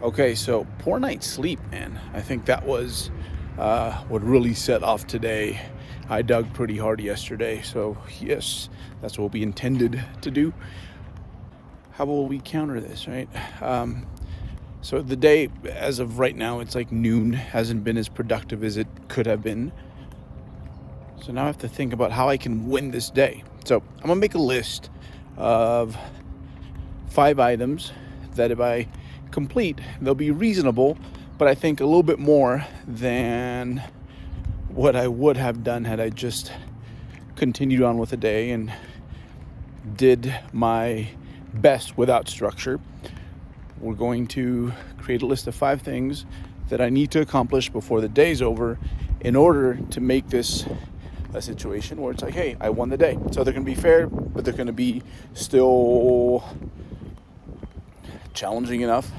Okay, so poor night's sleep, man. I think that was what really set off today. I dug pretty hard yesterday, so yes, that's what we intended to do. How will we counter this, right? So the day, as of right now, it's like noon, hasn't been as productive as it could have been. So now I have to think about how I can win this day. So I'm gonna make a list of 5 items that if I complete, they'll be reasonable, but I think a little bit more than what I would have done had I just continued on with the day and did my best without structure. We're going to create a list of 5 things that I need to accomplish before the day's over in order to make this a situation where it's like, hey, I won the day. So they're going to be fair, but they're going to be still challenging enough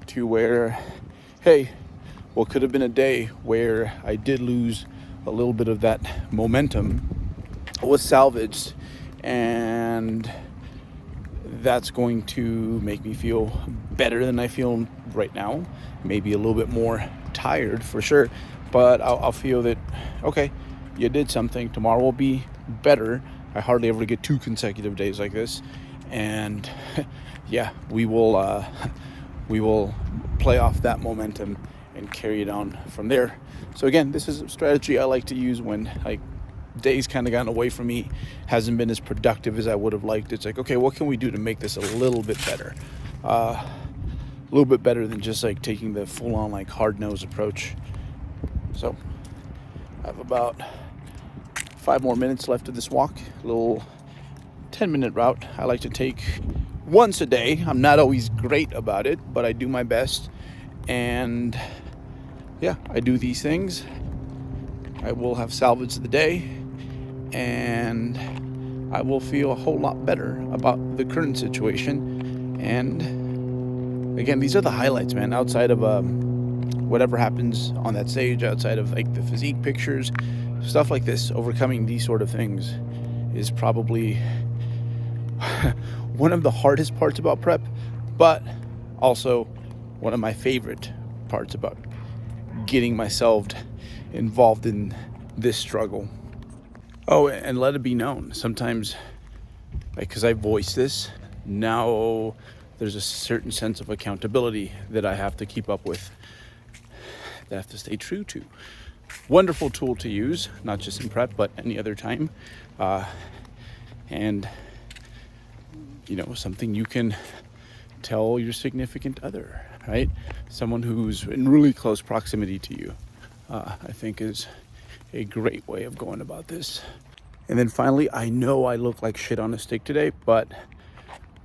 to where, hey, what could have been a day where I did lose a little bit of that momentum was salvaged, and that's going to make me feel better than I feel right now. Maybe a little bit more tired for sure, but I'll feel that, okay, you did something. Tomorrow will be better. I hardly ever get 2 consecutive days like this, and yeah, we will play off that momentum and carry it on from there. So again, this is a strategy I like to use when like days kind of gotten away from me, hasn't been as productive as I would have liked. It's like, okay, what can we do to make this a little bit better? A little bit better than just like taking the full-on like hard-nosed approach. So I have about 5 more minutes left of this walk, a little 10-minute route I like to take once a day. I'm not always great about it, but I do my best. And yeah, I do these things. I will have salvaged the day, and I will feel a whole lot better about the current situation. And again, these are the highlights, man, outside of whatever happens on that stage, outside of like the physique pictures, stuff like this. Overcoming these sort of things is probably one of the hardest parts about prep, but also one of my favorite parts about getting myself involved in this struggle. Oh, and let it be known, sometimes, like, because I voice this, now there's a certain sense of accountability that I have to keep up with, that I have to stay true to. Wonderful tool to use, not just in prep, but any other time. And, you know, something you can tell your significant other, right? Someone who's in really close proximity to you, I think is a great way of going about this. And then finally, I know I look like shit on a stick today, but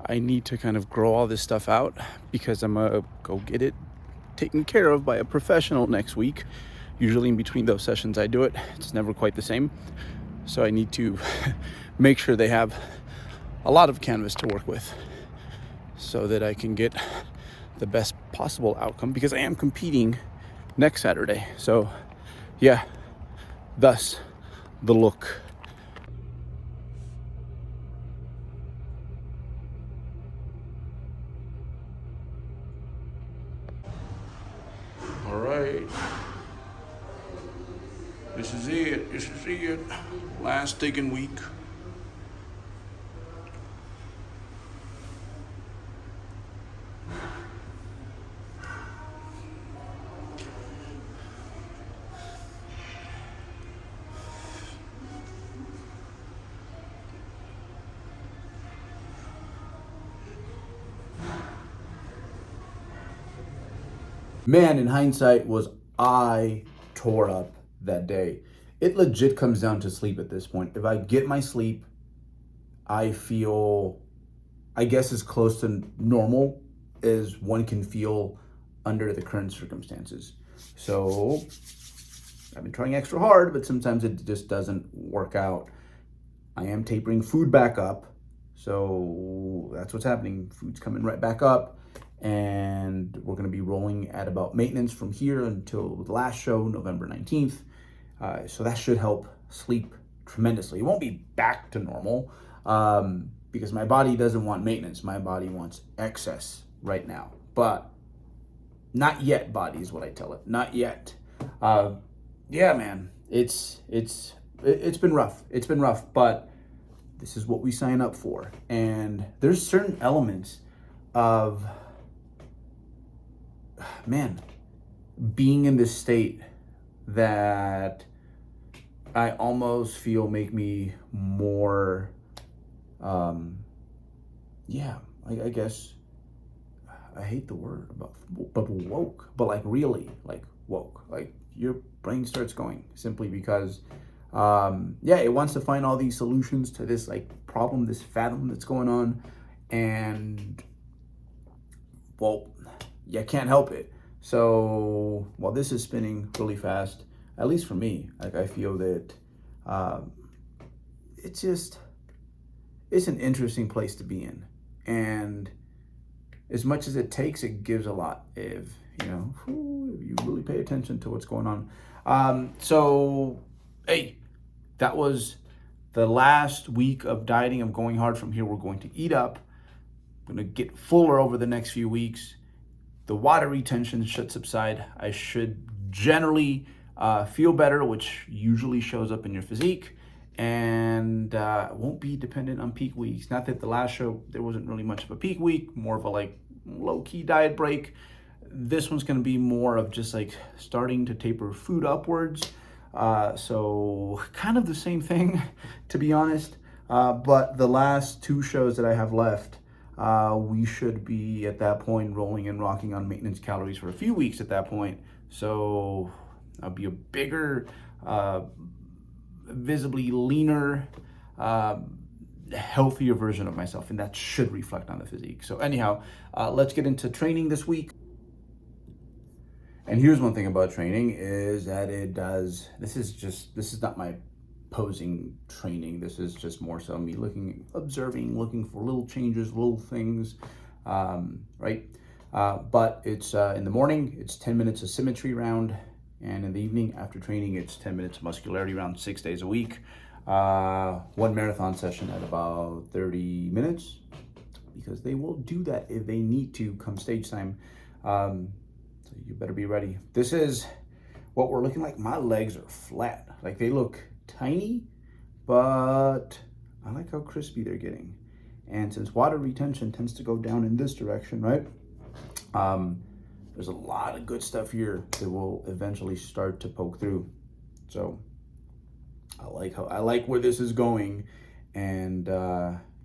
I need to kind of grow all this stuff out because I'm gonna go get it taken care of by a professional next week. Usually in between those sessions I do it. It's never quite the same. So I need to make sure they have a lot of canvas to work with so that I can get the best possible outcome, because I am competing next Saturday. So yeah, thus the look. All right, this is it. Last digging week. Man, in hindsight, was I tore up that day. It legit comes down to sleep at this point. If I get my sleep, I feel, I guess, as close to normal as one can feel under the current circumstances. So I've been trying extra hard, but sometimes it just doesn't work out. I am tapering food back up. So that's what's happening. Food's coming right back up. And we're going to be rolling at about maintenance from here until the last show, November 19th. So that should help sleep tremendously. It won't be back to normal because my body doesn't want maintenance. My body wants excess right now. But Not yet, body is what I tell it. Not yet. Yeah, man, it's been rough. It's been rough, but this is what we sign up for. And there's certain elements of, man, being in this state that I almost feel make me more, yeah, I guess I hate the word about, but woke, but like really, like woke, like your brain starts going simply because, yeah, it wants to find all these solutions to this like problem, this fathom that's going on, and well, you can't help it. So while this is spinning really fast, at least for me, like I feel that um, it's just it's an interesting place to be in, and as much as it takes, it gives a lot. If if you really pay attention to what's going on. So, hey, that was the last week of dieting, of going hard. From here, we're going to eat up. I'm going to get fuller over the next few weeks. The water retention should subside. I should generally feel better, which usually shows up in your physique, and won't be dependent on peak weeks. Not that the last show, there wasn't really much of a peak week, more of a like low-key diet break. This one's going to be more of just like starting to taper food upwards. So kind of the same thing, to be honest. But the last two shows that I have left, we should be at that point rolling and rocking on maintenance calories for a few weeks at that point. So I'll be a bigger, visibly leaner, healthier version of myself, and that should reflect on the physique. So anyhow, let's get into training this week. And here's one thing about training is that this is not my posing training. This is just more so me observing, looking for little changes, little things, right? But it's in the morning, it's 10 minutes of symmetry round. And in the evening after training, it's 10 minutes of muscularity round, 6 days a week. One marathon session at about 30 minutes, because they will do that if they need to come stage time. So you better be ready. This is what we're looking like. My legs are flat. Like they look tiny, but I like how crispy they're getting. And since water retention tends to go down in this direction, right? There's a lot of good stuff here that will eventually start to poke through. So I like where this is going, and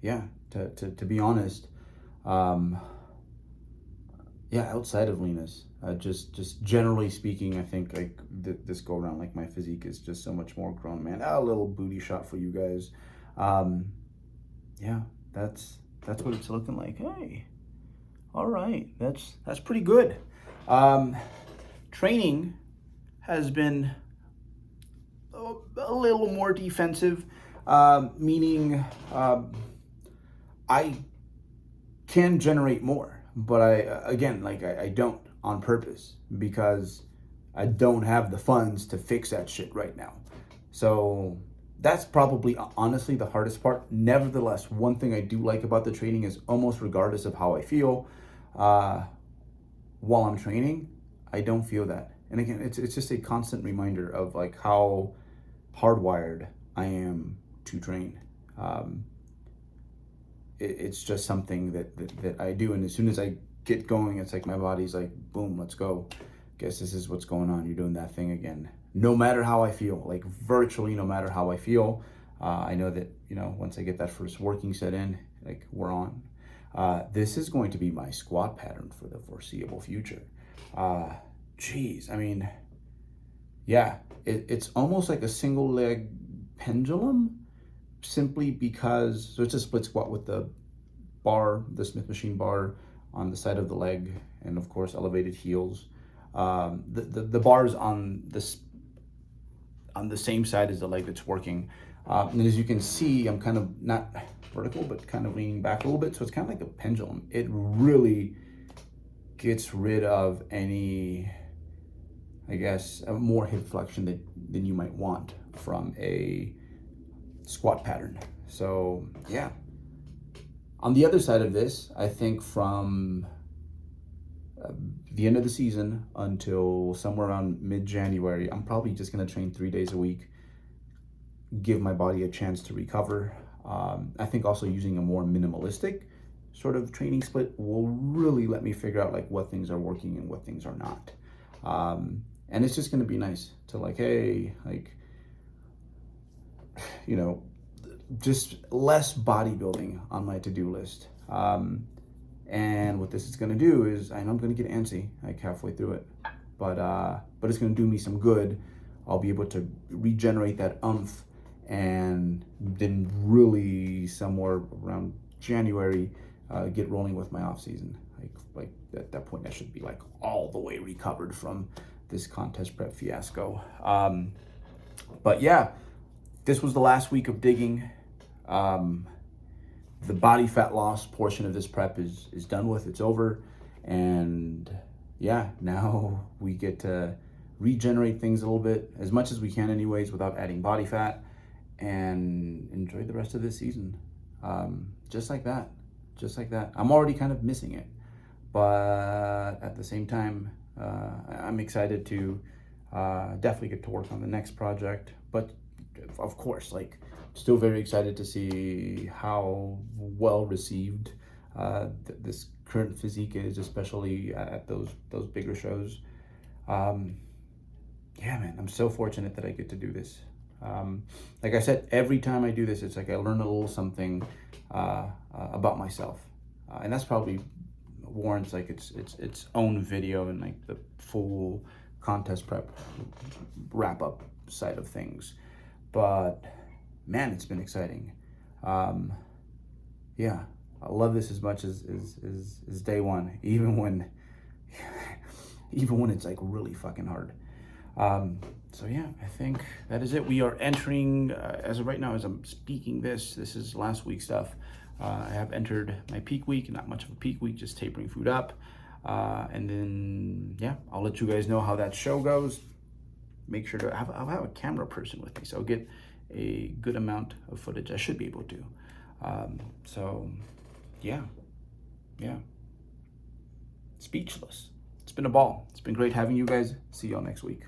yeah, to be honest, yeah, outside of leanness, just generally speaking, I think like this go around, like my physique is just so much more grown, man. A little booty shot for you guys. Yeah, that's what it's looking like. Hey, all right, that's pretty good. Training has been a little more defensive, meaning I can generate more, but I don't on purpose, because I don't have the funds to fix that shit right now. So that's probably honestly the hardest part. Nevertheless, one thing I do like about the training is almost regardless of how I feel, while I'm training, I don't feel that. And again, it's just a constant reminder of like how hardwired I am to train. It's just something that I do, and as soon as I get going, it's like my body's like, boom, let's go. Guess this is what's going on. You're doing that thing again. No matter how I feel, like virtually no matter how I feel, I know that once I get that first working set in, like we're on. This is going to be my squat pattern for the foreseeable future. Geez, I mean, yeah, it's almost like a single leg pendulum, simply because, so it's a split squat with the bar, the Smith machine bar on the side of the leg, and of course elevated heels. The bar is on the same side as the leg that's working. And as you can see, I'm kind of not vertical, but kind of leaning back a little bit. So it's kind of like a pendulum. It really gets rid of any, I guess, more hip flexion than you might want from a squat pattern. So yeah. On the other side of this, I think from the end of the season until somewhere around mid-January, I'm probably just going to train 3 days a week, give my body a chance to recover. I think also using a more minimalistic sort of training split will really let me figure out like what things are working and what things are not. And it's just going to be nice to like, hey, like, you know, just less bodybuilding on my to-do list. And what this is going to do is, I know I'm going to get antsy like halfway through it, but it's going to do me some good. I'll be able to regenerate that umph, and then really somewhere around January, get rolling with my off season. Like at that point, I should be like all the way recovered from this contest prep fiasco. But yeah, this was the last week of digging. The body fat loss portion of this prep is done with. It's over. And yeah, now we get to regenerate things a little bit, as much as we can anyways, without adding body fat, and enjoy the rest of this season. Just like that. I'm already kind of missing it. But at the same time, I'm excited to definitely get to work on the next project. But of course, like, still very excited to see how well received this current physique is, especially at those bigger shows. Yeah, man, I'm so fortunate that I get to do this. Like I said, every time I do this, it's like I learn a little something about myself, and that's probably warrants like its own video and like the full contest prep wrap up side of things. But man, it's been exciting. Yeah, I love this as much as day one, even when it's like really fucking hard. So yeah, I think that is it. We are entering, as of right now, as I'm speaking this is last week's stuff. I have entered my peak week, not much of a peak week, just tapering food up. And then, yeah, I'll let you guys know how that show goes. Make sure to I'll have a camera person with me, so I'll get a good amount of footage. I should be able to. So yeah. Speechless. It's been a ball. It's been great having you guys. See y'all next week.